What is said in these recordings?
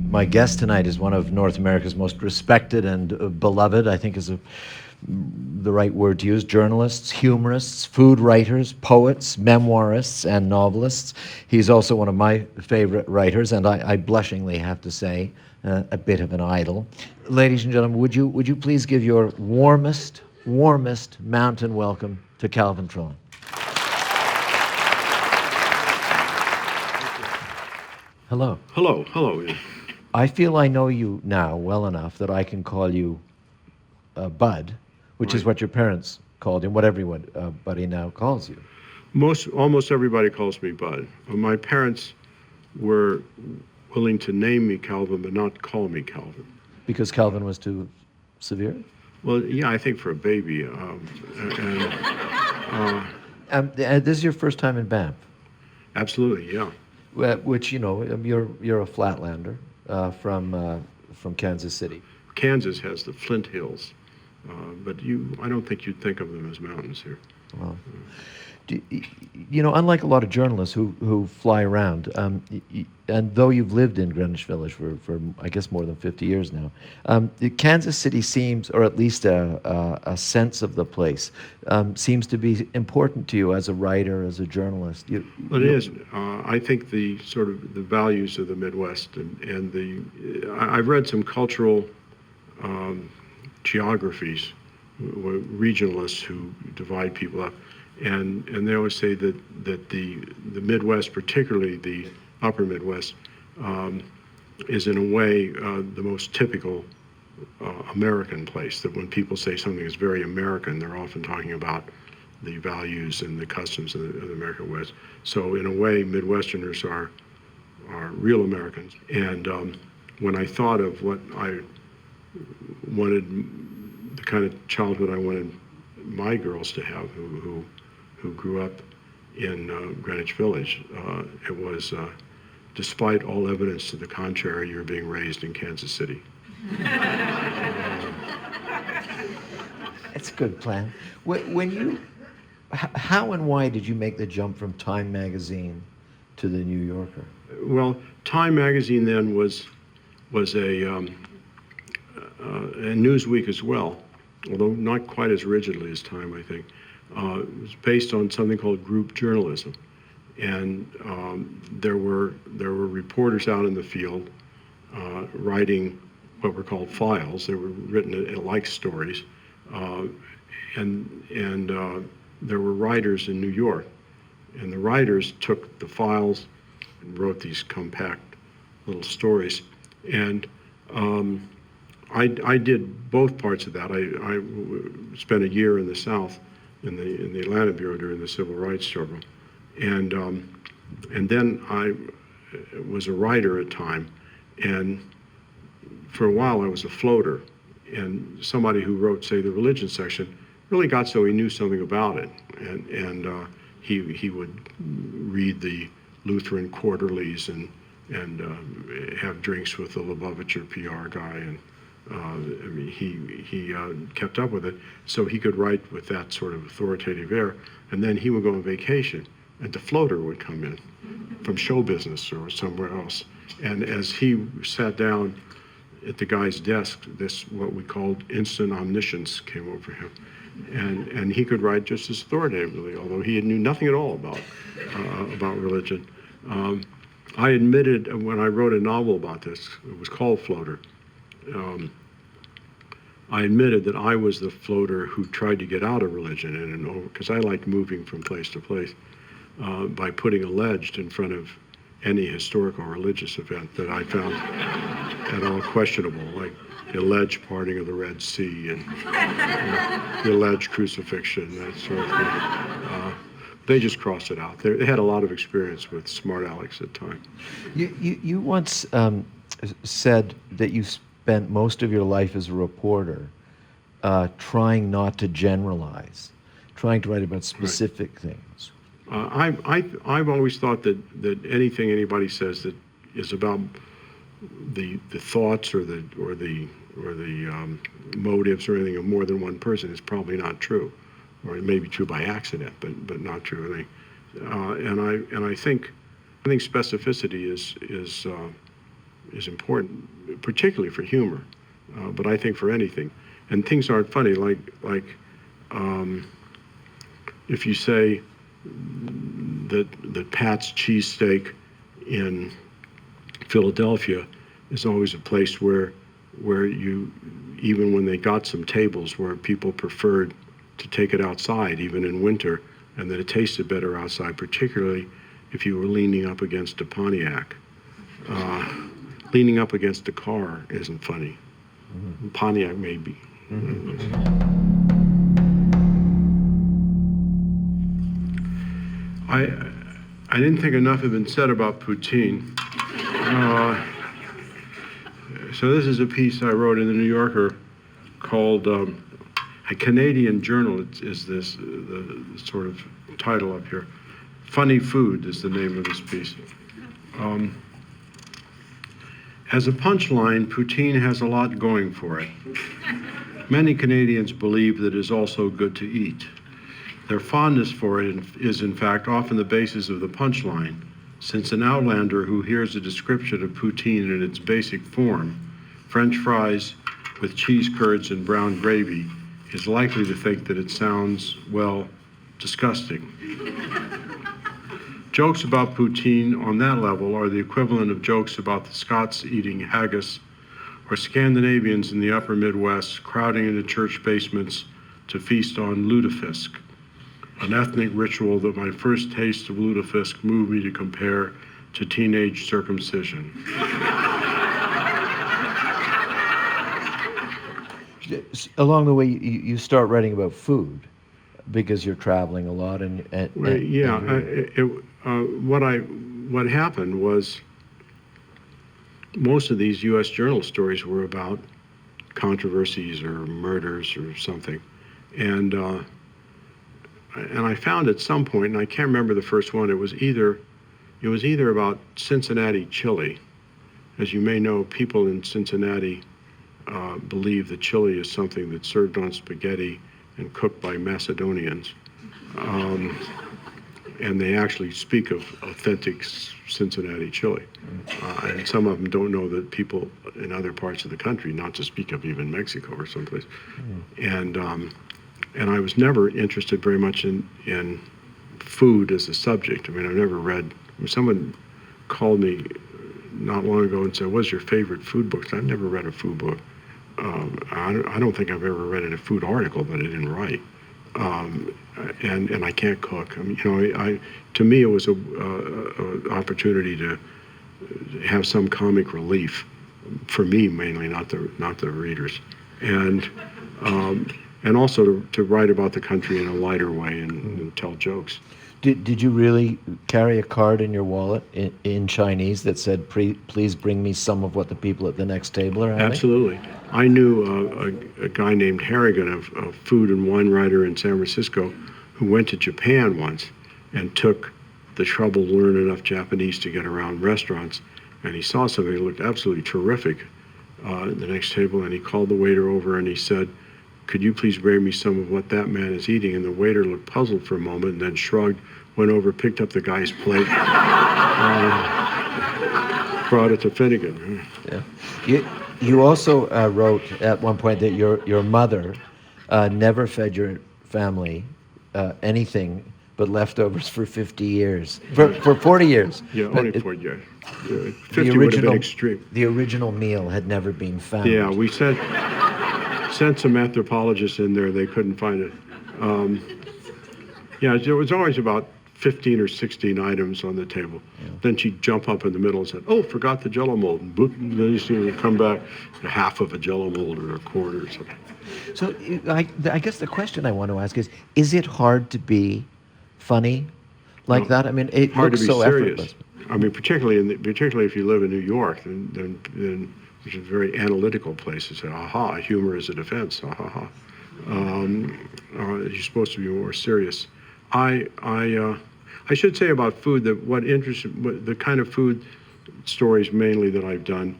My guest tonight is one of North America's most respected and beloved, I think is the right word to use, journalists, humorists, food writers, poets, memoirists, and novelists. He's also one of my favorite writers, and I blushingly have to say, a bit of an idol. Ladies and gentlemen, would you please give your warmest mountain welcome to Calvin Trillin? Hello. Hello. I feel I know you now well enough that I can call you Bud, which is Right. what your parents called you, and what everybody now calls you. Almost everybody calls me Bud. My parents were willing to name me Calvin, but not call me Calvin. Because Calvin was too severe? Well, yeah, I think for a baby. This is your first time in Banff, Absolutely, yeah. which, you're a flatlander from Kansas City. Kansas has the Flint Hills, but I don't think you'd think of them as mountains here. Well, unlike a lot of journalists who fly around, and though you've lived in Greenwich Village for I guess more than 50 years now, Kansas City seems, or at least a sense of the place, seems to be important to you as a writer, as a journalist. Well, it is. I think the sort of the values of the Midwest I've read some cultural geographies, regionalists who divide people up. And they always say that the Midwest, particularly the upper Midwest, is in a way the most typical American place. That when people say something is very American, they're often talking about the values and the customs of the American West. So in a way, Midwesterners are real Americans. And when I thought of what I wanted, the kind of childhood I wanted my girls to have, who grew up in Greenwich Village, it was, despite all evidence to the contrary, you're being raised in Kansas City. It's a good plan. How and why did you make the jump from Time magazine to the New Yorker? Well, Time magazine then was a Newsweek as well, although not quite as rigidly as Time, I think. It was based on something called group journalism, and there were reporters out in the field writing what were called files. They were written like stories, and there were writers in New York, and the writers took the files and wrote these compact little stories, and I did both parts of that. I spent a year in the South, in the Atlanta Bureau during the Civil Rights Struggle, and then I was a writer at Time, and for a while I was a floater, and somebody who wrote, say, the religion section really got so he knew something about it, and he would read the Lutheran quarterlies and have drinks with the Lubavitcher PR guy, and he kept up with it, so he could write with that sort of authoritative air. And then he would go on vacation, and the floater would come in from show business or somewhere else. And as he sat down at the guy's desk, this what we called instant omniscience came over him, and he could write just as authoritatively, although he knew nothing at all about religion. I admitted when I wrote a novel about this, it was called Floater. I admitted that I was the floater who tried to get out of religion, and because I liked moving from place to place, by putting alleged in front of any historical or religious event that I found at all questionable, like the alleged parting of the Red Sea and the alleged crucifixion, that sort of thing. They just crossed it out. They had a lot of experience with smart Alex at the time. You once said that you spent most of your life as a reporter trying not to generalize, trying to write about specific things. I've always thought that anything anybody says that is about the thoughts or the motives or anything of more than one person is probably not true, or it may be true by accident, but not true. And I think specificity is important, particularly for humor, but I think for anything. And things aren't funny, like if you say that Pat's cheesesteak in Philadelphia is always a place where you, even when they got some tables where people preferred to take it outside, even in winter, and that it tasted better outside, particularly if you were leaning up against a Pontiac. Leaning up against a car isn't funny. Mm-hmm. Pontiac maybe. Mm-hmm. I didn't think enough had been said about poutine. So this is a piece I wrote in the New Yorker called A Canadian Journal is this, the sort of title up here. Funny Food is the name of this piece. As a punchline, poutine has a lot going for it. Many Canadians believe that it is also good to eat. Their fondness for it is, in fact, often the basis of the punchline, since an outlander who hears a description of poutine in its basic form, French fries with cheese curds and brown gravy, is likely to think that it sounds, well, disgusting. Jokes about poutine on that level are the equivalent of jokes about the Scots eating haggis or Scandinavians in the upper Midwest crowding into church basements to feast on lutefisk, an ethnic ritual that my first taste of lutefisk moved me to compare to teenage circumcision. Along the way, you start writing about food because you're traveling a lot, What happened was most of these U.S. journal stories were about controversies or murders or something, and I found at some point, and I can't remember the first one. It was either about Cincinnati chili. As you may know, people in Cincinnati believe that chili is something that's served on spaghetti and cooked by Macedonians. And they actually speak of authentic Cincinnati chili. And some of them don't know that people in other parts of the country, not to speak of even Mexico or someplace. And I was never interested very much in food as a subject. I mean, I've never read, someone called me not long ago and said, what's your favorite food book? I've never read a food book. I don't think I've ever read a food article that I didn't write. And I can't cook. I mean, to me, it was a opportunity to have some comic relief for me, mainly, not the readers, and also to write about the country in a lighter way and tell jokes. Did you really carry a card in your wallet in Chinese that said, please bring me some of what the people at the next table are having? Absolutely. I knew a guy named Harrigan, a food and wine writer in San Francisco, who went to Japan once and took the trouble to learn enough Japanese to get around restaurants. And he saw something that looked absolutely terrific at the next table, and he called the waiter over and he said, could you please bring me some of what that man is eating? And the waiter looked puzzled for a moment and then shrugged, went over, picked up the guy's plate, brought it to Finnegan. Yeah. You also wrote at one point that your mother never fed your family anything but leftovers for 50 years, for 40 years. Yeah, only 40 years. 50 would have been extreme. The original meal had never been found. Yeah, we sent some anthropologists in there. They couldn't find it. Yeah, there was always about 15 or 16 items on the table. Yeah. Then she'd jump up in the middle and say, oh, forgot the Jell-O mold. And boop, and then she would come back, half of a Jell-O mold or a quarter or something. So I guess the question I want to ask is it hard to be funny like that? I mean, it hard looks to be so serious. effortless. I mean, particularly if you live in New York, then which is a very analytical place. It's aha, humor is a defense. You're supposed to be more serious. I should say about food that the kind of food stories mainly that I've done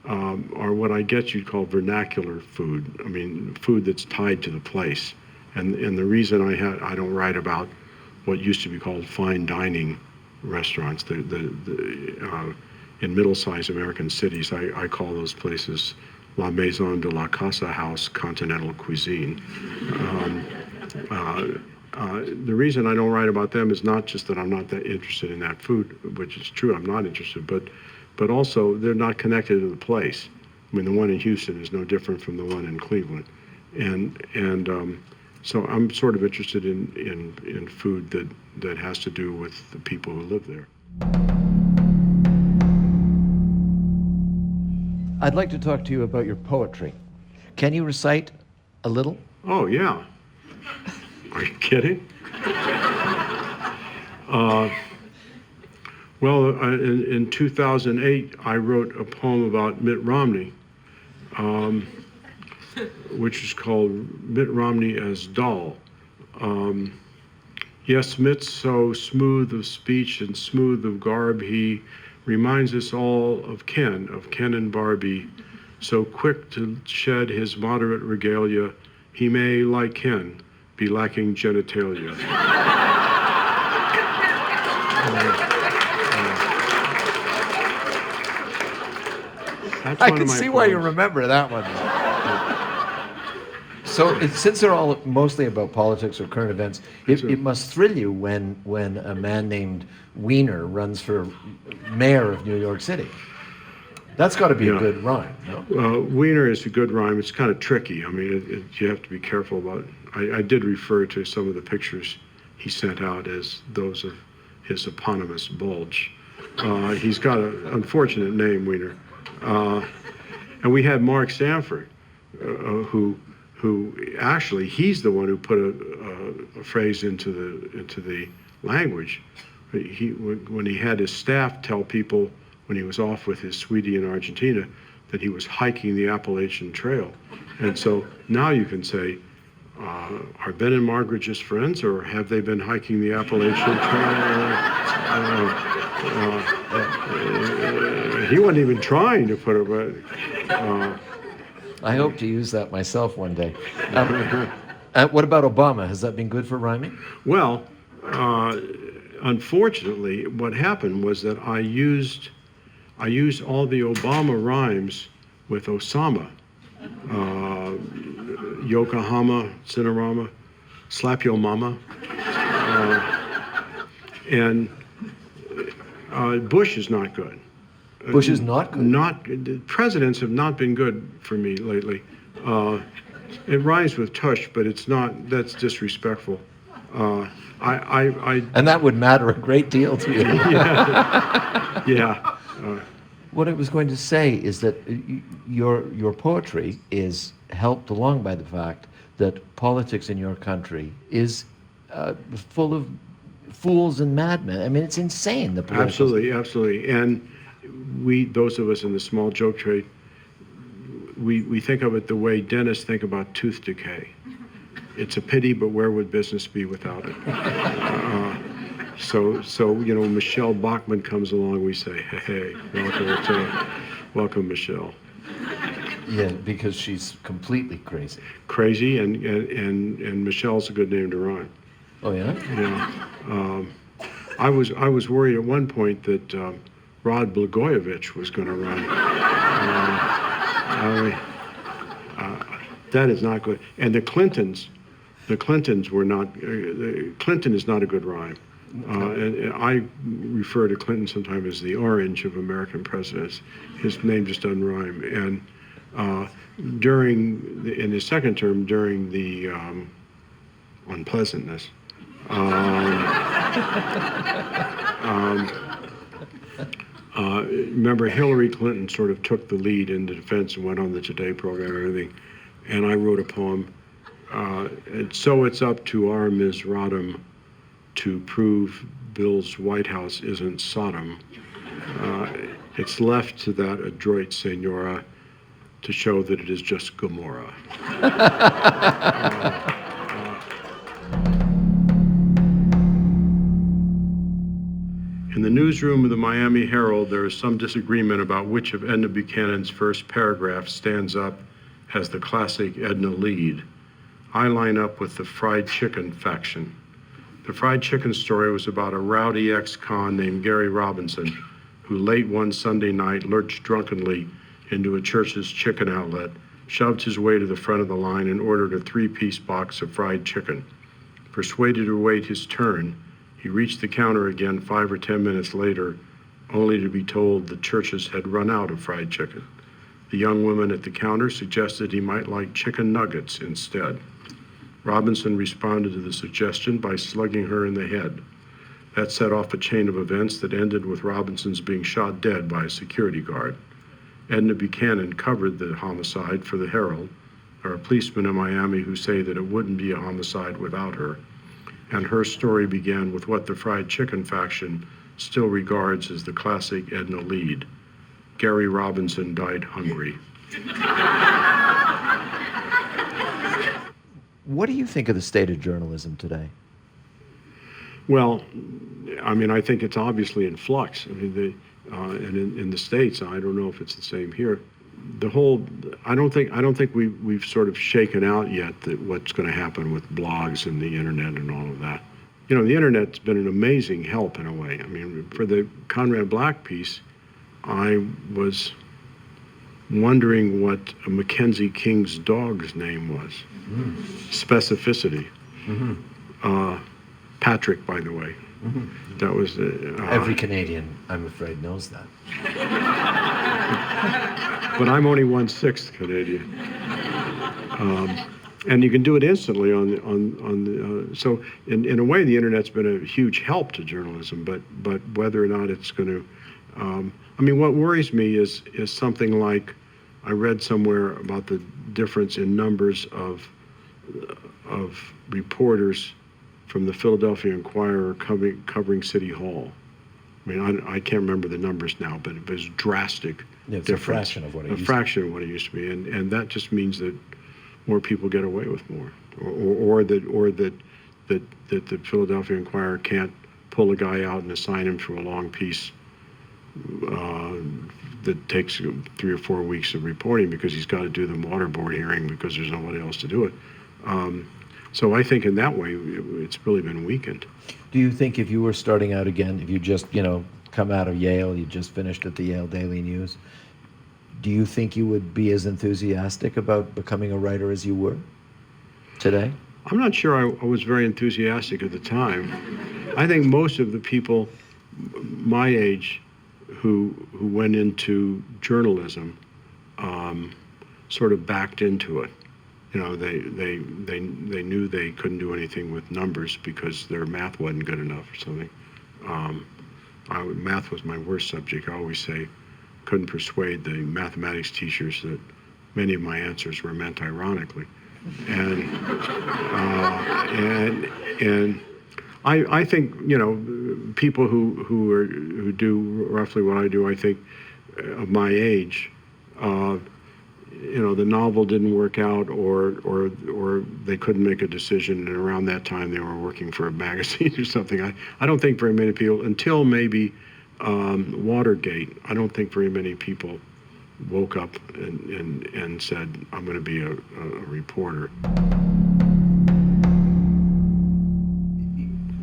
are what I guess you'd call vernacular food. I mean, food that's tied to the place. And the reason I don't write about what used to be called fine dining restaurants, in middle-sized American cities. I call those places La Maison de la Casa House Continental Cuisine. The reason I don't write about them is not just that I'm not that interested in that food, which is true, I'm not interested, but also they're not connected to the place. I mean, the one in Houston is no different from the one in Cleveland. So I'm sort of interested in food that has to do with the people who live there. I'd like to talk to you about your poetry. Can you recite a little? Oh, yeah. Are you kidding? In 2008, I wrote a poem about Mitt Romney, which is called Mitt Romney as Dull. Yes, Mitt's so smooth of speech and smooth of garb, he reminds us all of Ken and Barbie, so quick to shed his moderate regalia, he may, like Ken, be lacking genitalia. That's I one can of my see why you poems. remember that one. So since they're all mostly about politics or current events, it must thrill you when a man named Wiener runs for mayor of New York City. That's got to be a good rhyme, no? Wiener is a good rhyme. It's kind of tricky. I mean, you have to be careful about it. I did refer to some of the pictures he sent out as those of his eponymous bulge. He's got an unfortunate name, Wiener. And we had Mark Sanford, who actually, he's the one who put a phrase into the language. When he had his staff tell people when he was off with his sweetie in Argentina that he was hiking the Appalachian Trail. And so now you can say, are Ben and Margaret just friends, or have they been hiking the Appalachian Trail? He wasn't even trying to put it, I hope to use that myself one day. What about Obama? Has that been good for rhyming? Well, unfortunately, what happened was that I used all the Obama rhymes with Osama. Yokohama, Cinerama, Slap Yo Mama. And Bush is not good. Bush is not good? Presidents have not been good for me lately. It rhymes with tush, but it's not, that's disrespectful. And that would matter a great deal to you. Yeah. What I was going to say is that your poetry is helped along by the fact that politics in your country is full of fools and madmen. I mean, it's insane, the political... Absolutely. And those of us in the small joke trade, we think of it the way dentists think about tooth decay. It's a pity, but where would business be without it? So Michelle Bachmann comes along, we say, hey, welcome, Michelle. Yeah, because she's completely crazy. Crazy, and Michelle's a good name to rhyme. Oh, yeah? Yeah. I was worried at one point that Rod Blagojevich was going to run. That is not good. And the Clintons were not. Clinton is not a good rhyme. And I refer to Clinton sometimes as the orange of American presidents. His name just doesn't rhyme. And in his second term, during the unpleasantness. Remember, Hillary Clinton sort of took the lead in the defense and went on the Today program and everything. And I wrote a poem. So it's up to our Ms. Rodham to prove Bill's White House isn't Sodom. It's left to that adroit senora to show that it is just Gomorrah. In the newsroom of the Miami Herald, there is some disagreement about which of Edna Buchanan's first paragraph stands up as the classic Edna lead. I line up with the fried chicken faction. The fried chicken story was about a rowdy ex-con named Gary Robinson, who late one Sunday night lurched drunkenly into a church's chicken outlet, shoved his way to the front of the line and ordered a 3-piece box of fried chicken. Persuaded to wait his turn, he reached the counter again 5 or 10 minutes later, only to be told the churches had run out of fried chicken. The young woman at the counter suggested he might like chicken nuggets instead. Robinson responded to the suggestion by slugging her in the head. That set off a chain of events that ended with Robinson's being shot dead by a security guard. Edna Buchanan covered the homicide for the Herald. There are policemen in Miami who say that it wouldn't be a homicide without her. And her story began with what the fried chicken faction still regards as the classic Edna lead. Gary Robinson died hungry. What do you think of the state of journalism today? Well, I mean, I think it's obviously in flux. I mean, and in the States, I don't know if it's the same here. I don't think we've sort of shaken out yet that what's going to happen with blogs and the internet and all of that. You know, the internet's been an amazing help in a way. I mean, for the Conrad Black piece, I was wondering what Mackenzie King's dog's name was. Mm-hmm. Specificity. Mm-hmm. Patrick, by the way. Mm-hmm. That was every Canadian, I'm afraid, knows that. But I'm only 1/6 Canadian, and you can do it instantly on the. So in a way, the internet's been a huge help to journalism. But whether or not it's going to, I mean, what worries me is something like, I read somewhere about the difference in numbers of reporters from the Philadelphia Inquirer covering City Hall. I mean, I can't remember the numbers now, but it was drastic. Yeah, it's difference. A fraction of what it used to be. A fraction of what it used to be, and that just means that more people get away with more, or that the Philadelphia Inquirer can't pull a guy out and assign him to a long piece that takes 3 or 4 weeks of reporting because he's got to do the water board hearing because there's nobody else to do it. So I think in that way, it's really been weakened. Do you think if you were starting out again, if you just, come out of Yale, you just finished at the Yale Daily News, do you think you would be as enthusiastic about becoming a writer as you were today? I'm not sure I was very enthusiastic at the time. I think most of the people my age who went into journalism sort of backed into it. You know, they knew they couldn't do anything with numbers because their math wasn't good enough or something. Math was my worst subject. I always say, couldn't persuade the mathematics teachers that many of my answers were meant ironically, and I think people who do roughly what I do, I think of my age. The novel didn't work out, or they couldn't make a decision, and around that time they were working for a magazine or something. I don't think very many people, until maybe Watergate, I don't think very many people woke up and said, I'm going to be a reporter.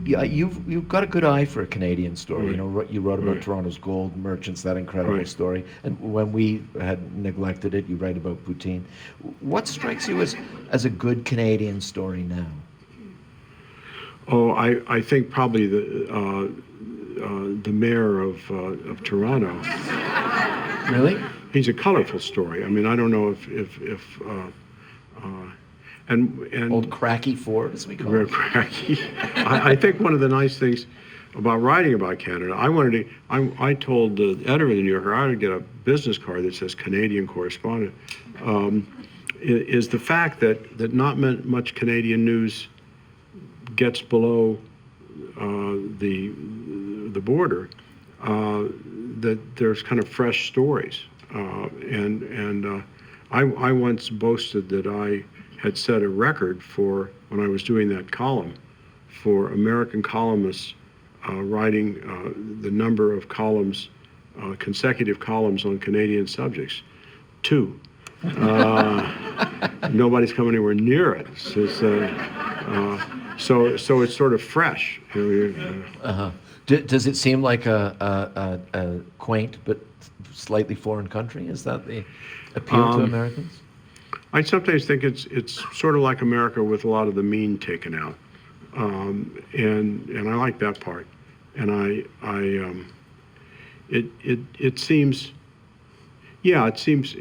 Yeah, you've got a good eye for a Canadian story. Right. You wrote about Right. Toronto's gold merchants, that incredible Right. story. And when we had neglected it, you write about poutine. What strikes you as a good Canadian story now? Oh, I think probably the mayor of Toronto. Really? He's a colorful story. I mean, I don't know if and Old Cracky Ford, as we call Real it. cracky. I think one of the nice things about writing about Canada, I told the editor of the New Yorker I would get a business card that says Canadian correspondent, is the fact that not much Canadian news gets below the border, that there's kind of fresh stories. I once boasted that I had set a record for, when I was doing that column, for American columnists writing the number of columns, consecutive columns on Canadian subjects. 2. Nobody's come anywhere near it. So it's sort of fresh. Uh-huh. Does it seem like a quaint but slightly foreign country? Is that the appeal to Americans? I sometimes think it's sort of like America with a lot of the mean taken out, and I like that part. And it seems, yeah, it seems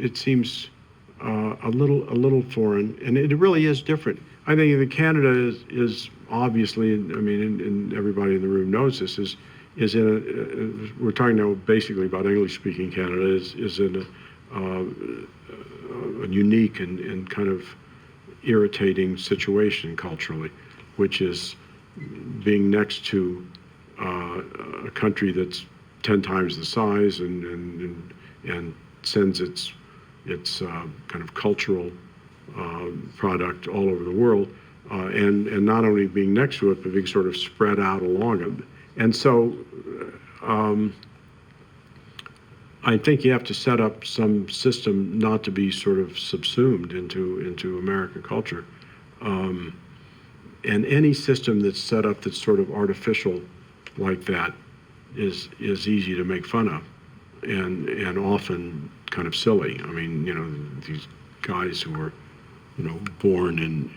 a little foreign, and it really is different. I think that Canada is obviously, I mean, and everybody in the room knows this, is in we're talking now basically about English-speaking Canada, is in a unique and kind of irritating situation culturally, which is being next to a country that's 10 times the size and sends its kind of cultural product all over the world, and not only being next to it, but being sort of spread out along it. And so I think you have to set up some system not to be sort of subsumed into American culture. And any system that's set up that's sort of artificial like that is easy to make fun of, and often kind of silly. I mean, you know, these guys who were, you know, born in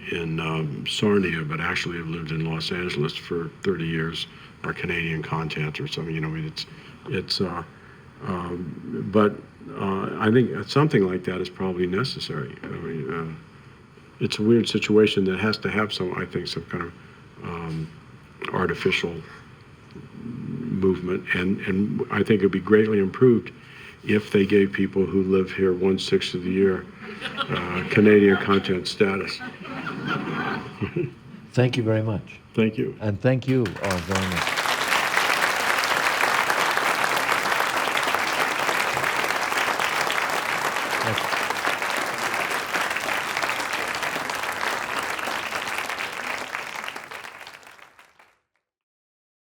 Sarnia but actually have lived in Los Angeles for 30 years are Canadian content or something. You know, I mean, but I think something like that is probably necessary. I mean, it's a weird situation that has to have some, I think, some kind of artificial movement, and I think it'd be greatly improved if they gave people who live here 1/6 of the year Canadian content status. Thank you very much. Thank you. And thank you all very much. Yes.